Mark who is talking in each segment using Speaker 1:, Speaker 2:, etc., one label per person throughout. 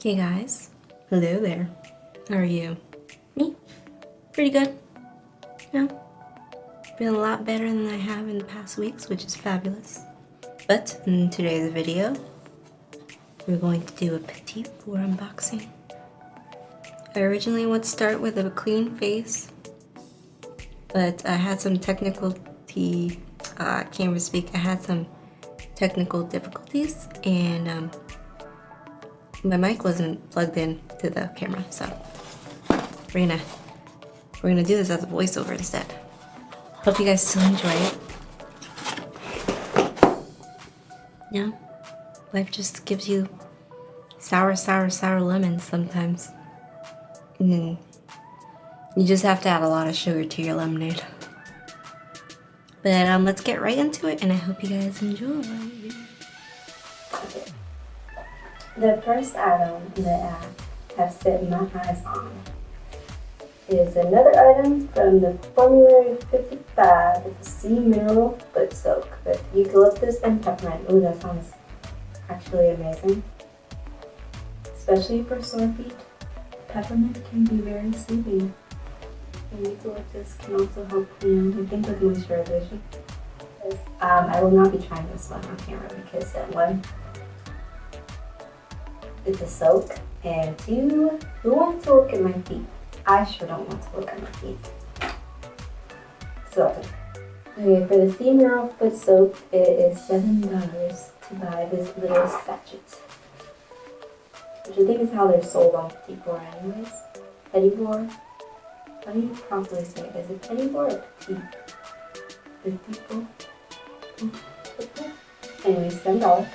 Speaker 1: Hey guys, hello there. How are you? Me? Pretty good. Yeah. Feeling a lot better than I have in the past weeks, which is fabulous. But in today's video, we're going to do a Petit Vour unboxing. I originally wanted to start with a clean face, but I had some I can't even speak. I had some technical difficulties and my mic wasn't plugged in to the camera, so we're gonna do this as a voiceover instead. Hope you guys still enjoy it. Yeah, life just gives you sour lemons sometimes. And then you just have to add a lot of sugar to your lemonade. But let's get right into it, and I hope you guys enjoy. The first item that I have set my eyes on is another item from the Formulary 55. It's a sea mineral foot soak with eucalyptus and peppermint. Ooh, that sounds actually amazing. Especially for sore feet, peppermint can be very soothing. And eucalyptus can also help, I think with moisturization. I will not be trying this one on camera because one, it's a soak, and two, who wants to look at my feet? I sure don't want to look at my feet. So, okay, for the sea mineral foot soap, it is $7 to buy this little sachet. Which I think is how they're sold on Petit Vour anyways. Petit Vour? How do you properly say it? Is it Petit Vour or Petit Vour? Anyways, $7.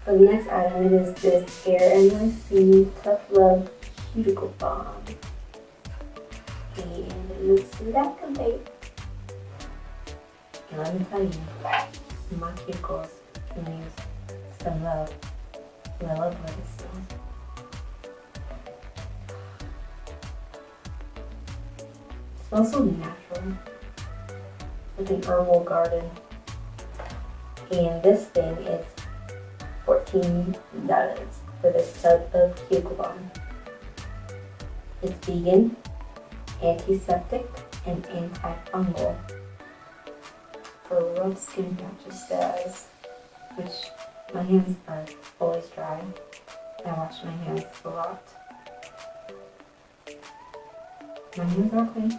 Speaker 1: For the next item, it is this Air NYC Tough Love Cuticle Balm. And it looks like a vape. And let me tell you, my cuticles can use some love. And I love where this smells. It smells so natural. Like an herbal garden. And this thing is $14 for this tub of cuticle balm. It's vegan, antiseptic, and antifungal for rough skin patches, guys. Which my hands are always dry. I wash my hands a lot. My hands are clean,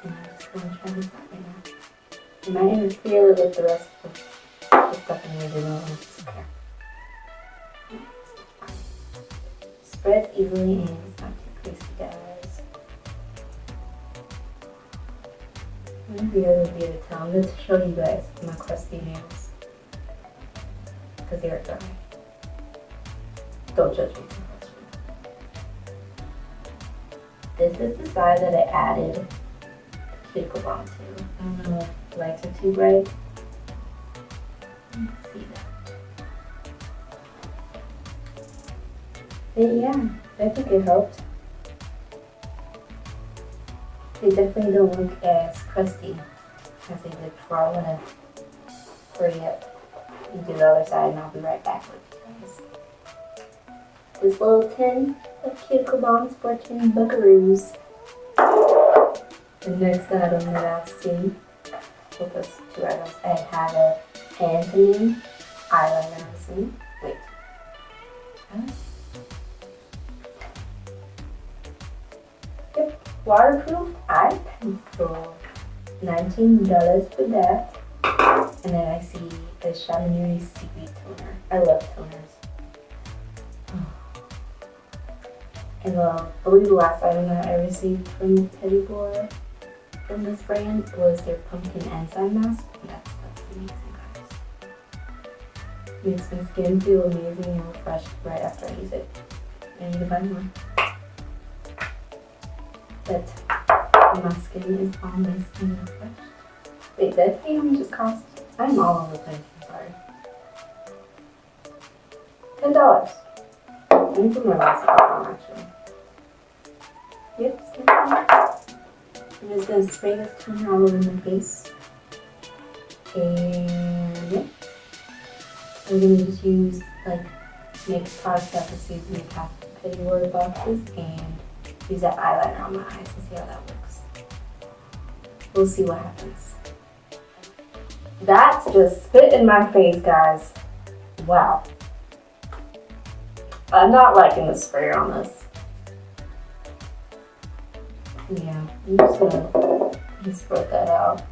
Speaker 1: and I'm just going to try this out right now. It might interfere with the rest of the stuff I'm going to do. Okay. Spread evenly and it's not too greasy, guys. Maybe I would be able to tell. I'm going to show you guys my crusty nails because they are dry. Don't judge me too much. This is the side that I added the cuticle balm to. I don't know if the lights are too bright. Let's see that. But yeah, I think it helped. They definitely don't look as crusty as they did before. I'm gonna hurry up and do the other side, and I'll be right back with you guys. This little tin of cuticle balms, 14 buckaroos. The next item that I've seen, with those two items, I have an Antonym eyeliner I've seen. Wait. Yep, waterproof eye pencil. $19 for that. And then I see the Shamanuti Seaweed toner. I love toners. And I believe the last item that I received from Petit Vour from this brand was their pumpkin enzyme mask. That's amazing, guys. Makes my skin feel amazing and refreshed right after I use it. I need to buy more. But my skin is all nice and refreshed. Wait, did I tell you how much it cost? I'm all over the place, I'm sorry. $10. I need to put my last on actually. Yep, I'm just going to spray this toner all over my face. And yep. I'm going to just use like make products that received in the past Petit Vour boxes and use that eyeliner on my eyes and see how that works. We'll see what happens. That just spit in my face, guys. Wow. I'm not liking the sprayer on this. Yeah, I'm just gonna spread that out.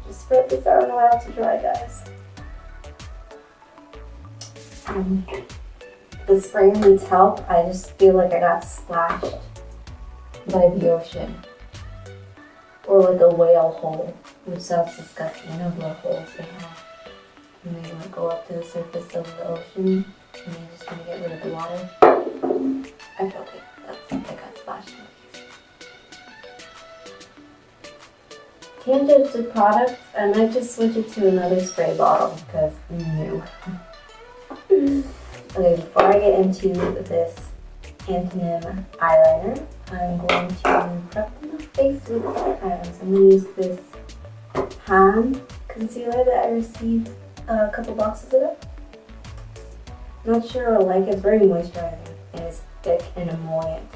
Speaker 1: Just spread this out and allow it to dry, guys. The sprayer needs help. I just feel like I got splashed by the ocean. Or like a whale hole, which sounds disgusting. I know what holes they have. And they like go up to the surface of the ocean and they just want to get rid of the water. I feel okay. That's like I got splashed in my face. Can't judge the product. I might just switch it to another spray bottle because no. Okay, before I get into this Antonym eyeliner, I'm going to prep my face with items. I'm going to use this hand concealer that I received a couple boxes ago. Not sure I like it. It's very moisturizing and it's thick and emollient.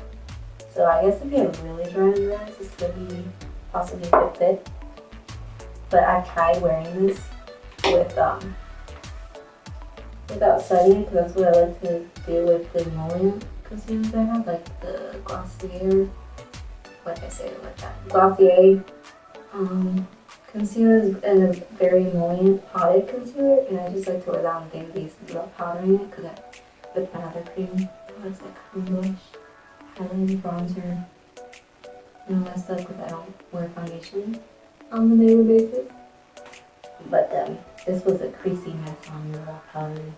Speaker 1: So I guess if you have really dry under eyes, this could be possibly a good fit. But I've tried wearing this with without setting it, because that's what I like to do with the emollient concealers I have, like the Glossier, like I say it like that, Glossier concealers and a very emollient potted concealer, and I just like to wear that on daily basis without powdering it, because with my other cream products like cream blush, highlighter, bronzer, and all that stuff, because I don't wear foundation on a daily basis. But this was a creasy mess on me without powdering.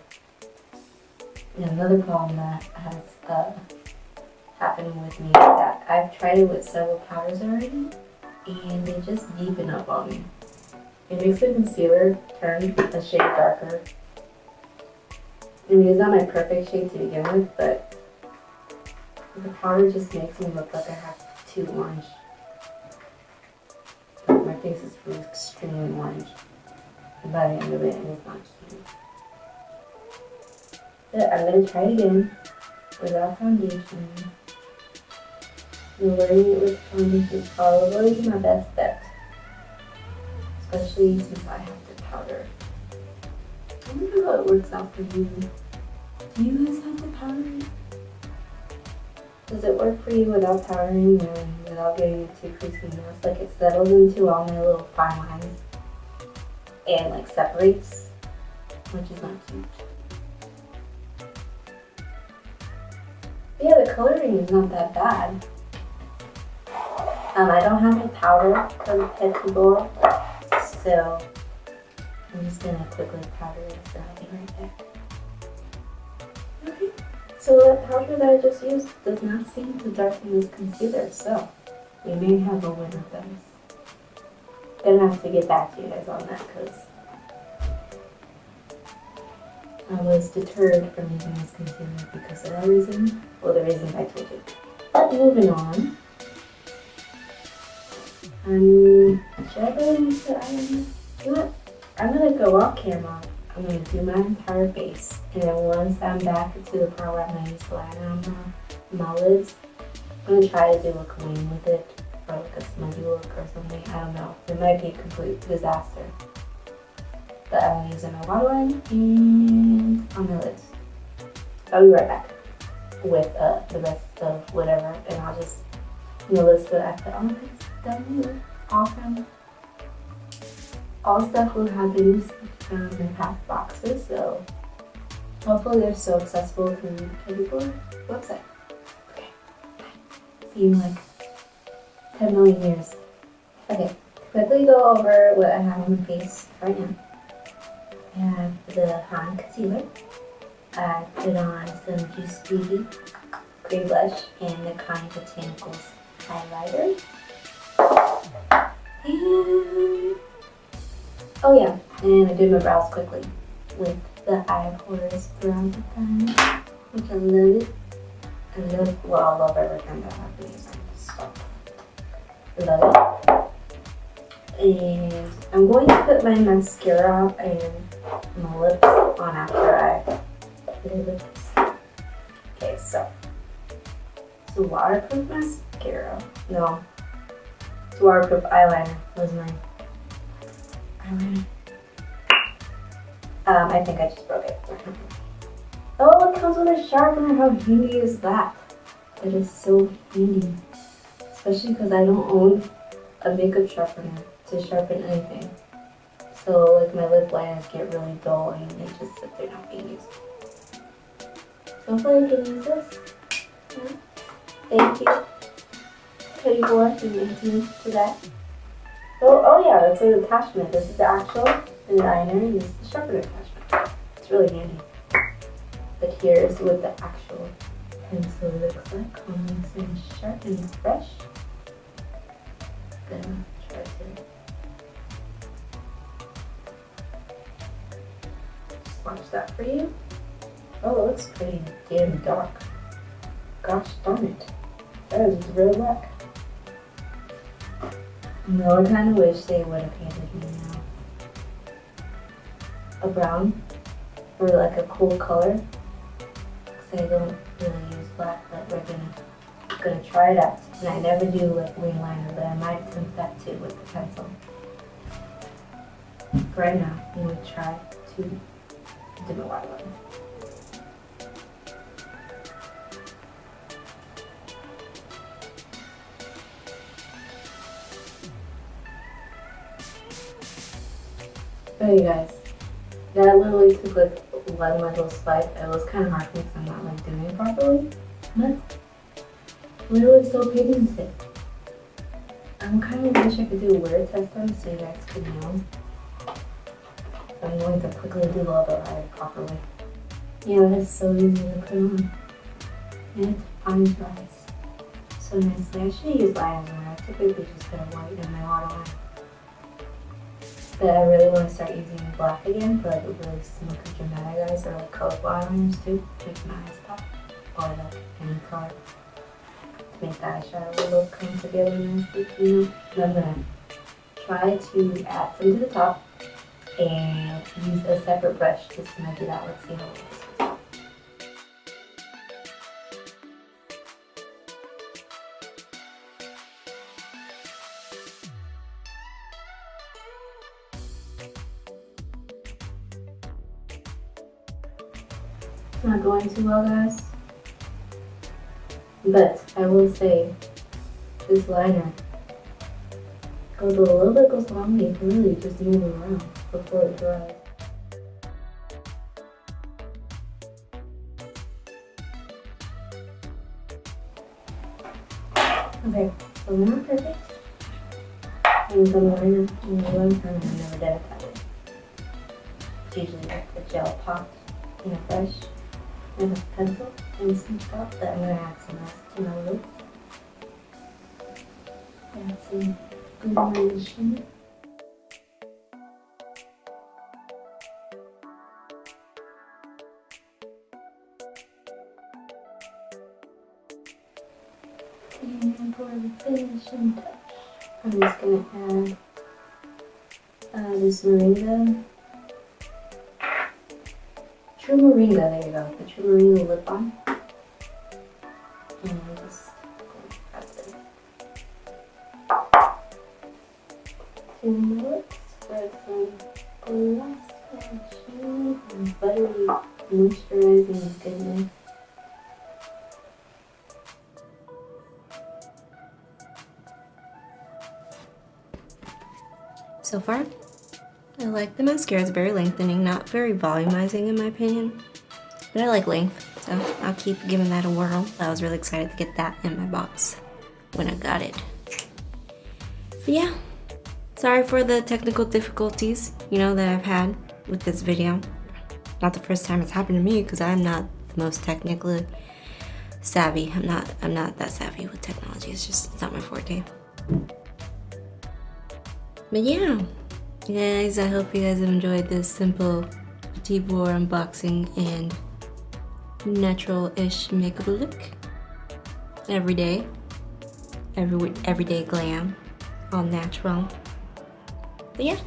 Speaker 1: And another problem that has happened with me is that I've tried it with several powders already, and they just deepen up on me. It makes the concealer turn a shade darker. I mean, it's not my perfect shade to begin with, but the powder just makes me look like I have too orange. My face is really extremely orange. And by the end of it, it's not cute. But I'm going to try it again without foundation. And wearing it with foundation is probably my best bet. Especially since I have to powder. I wonder how it works out for you. Do you guys have to powder? Does it work for you without powdering and without getting it too creasy? Like it settles into all my little fine lines and like separates, which is not cute. But yeah, the coloring is not that bad. I don't have any powder from Petit Vour, so I'm just gonna quickly powder it, so I'll be right back. Okay, so that powder that I just used does not seem to darken this concealer, so we may have a winner, guys. Gonna have to get back to you guys on that because I was deterred from using this concealer because of that reason. Well, the reasons I told you. But moving on. Should I go into the eyeliner? You know what? I'm gonna go off camera. I'm gonna do my entire face. And then once I'm back to the part where I'm gonna use the liner on my lids, I'm gonna try to do a clean with it. Or like a smudgy look or something. I don't know. It might be a complete disaster. But I'm using my waterline and on my lids. I'll be right back with the rest of whatever, and I'll just list what I put on my face down here. All stuff will have been received from the past boxes, so hopefully they're so accessible through the Petit Vour website. Okay, bye. See you in like 10 million years. Okay, quickly go over what I have on my face right now. I have the hand concealer. I put on some Juice Beauty cream blush and the Kani Botanicals highlighter. And oh yeah, and I did my brows quickly with the eye of Horus throughout the time, which I love it. I love, well, I love every time that happens. I love it. And I'm going to put my mascara and my lips on after I did this. Okay, so it's a waterproof mascara. No, it's a waterproof eyeliner. Was my eyeliner? I think I just broke it. Oh, it comes with a sharpener. How handy is that? That is so handy. Especially because I don't own a makeup sharpener to sharpen anything. So like my lip liners get really dull and they just sit there not being used. So hopefully I can use this. Yeah. Thank you, Petit Vour and Antonym for that. Oh yeah, that's an attachment. This is the actual liner and this is the sharpener attachment. It's really handy. But here's what the actual pencil looks like. Nice and sharp and fresh. Gonna try to swatch that for you. Oh, it looks pretty damn dark. Gosh darn it. That is real black. No, I kind of wish they would have painted me now a brown or like a cool color. Because I don't really use black, but we're gonna try it out. And I never do like wing liner, but I might attempt that too with the pencil. For right now, I'm gonna try to do my waterline. Oh, you guys, that literally took like one little swipe. It was kind of hard because I'm not like doing it properly, but literally so pigmented. I kind of wish I could do a wear test on so you guys could know. I'm going to quickly do the other eye properly. Yeah, that's so easy to put on. And it fine dries so nicely. I should use liners more. I typically just put a white in my waterline. But I really want to start using black again for like a really smoky dramatic eyes or like colorful eyeliners too. To make my eyes pop. Or like any color. To make the eyeshadow look come together nicely, you know. And I'm gonna try to add some to the top and use a separate brush just to do that. Let's see how it looks. It's not going too well, guys. But I will say, this liner goes a little bit goes on me. You can really just move it around before it dries. Okay, so we're not perfect. And the liner, one time I never did it that way. It's usually like the gel popped in a brush and a pencil and some stuff, but I'm going to add some rest to my lips. Add some glimmering shimmer. And for the finishing touch, I'm just going to add this Moringa. True Moringa, there you go. The True Moringa lip balm. And I'm just going to add this to my lips for some gloss and shimmer and buttery moisturizing goodness. So far, I like the mascara. It's very lengthening, not very volumizing in my opinion, but I like length, so I'll keep giving that a whirl. I was really excited to get that in my box when I got it. But yeah, sorry for the technical difficulties, that I've had with this video. Not the first time it's happened to me because I'm not the most technically savvy. I'm not that savvy with technology. It's not my forte. But yeah, guys, I hope you guys have enjoyed this simple Petit Vour unboxing and natural-ish makeup look. Everyday glam, all natural. But yeah,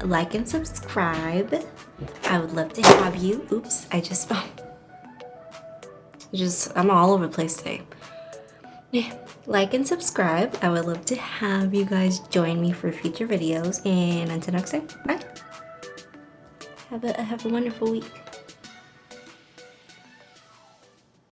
Speaker 1: like and subscribe. I would love to have you. Oops, I'm all over the place today. Yeah, like and subscribe. I would love to have you guys join me for future videos. And until next time, bye. Have a wonderful week.